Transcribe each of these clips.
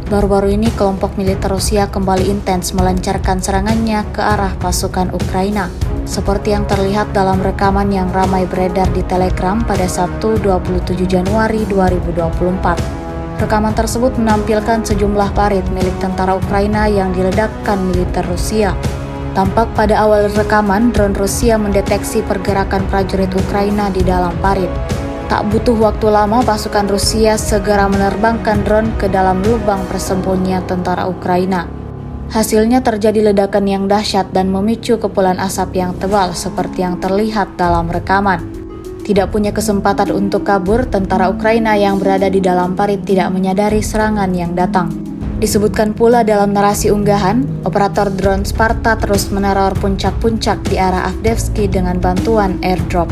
Baru-baru ini kelompok militer Rusia kembali intens melancarkan serangannya ke arah pasukan Ukraina, seperti yang terlihat dalam rekaman yang ramai beredar di Telegram pada Sabtu 27 Januari 2024. Rekaman tersebut menampilkan sejumlah parit milik tentara Ukraina yang diledakkan militer Rusia. Tampak pada awal rekaman, drone Rusia mendeteksi pergerakan prajurit Ukraina di dalam parit. Tak butuh waktu lama, pasukan Rusia segera menerbangkan drone ke dalam lubang persembunyian tentara Ukraina. Hasilnya terjadi ledakan yang dahsyat dan memicu kepulan asap yang tebal seperti yang terlihat dalam rekaman. Tidak punya kesempatan untuk kabur, tentara Ukraina yang berada di dalam parit tidak menyadari serangan yang datang. Disebutkan pula dalam narasi unggahan, operator drone Sparta terus meneror puncak-puncak di arah Avdiivka dengan bantuan airdrop.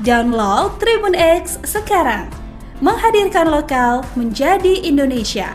Download Tribun X sekarang. Menghadirkan lokal menjadi Indonesia.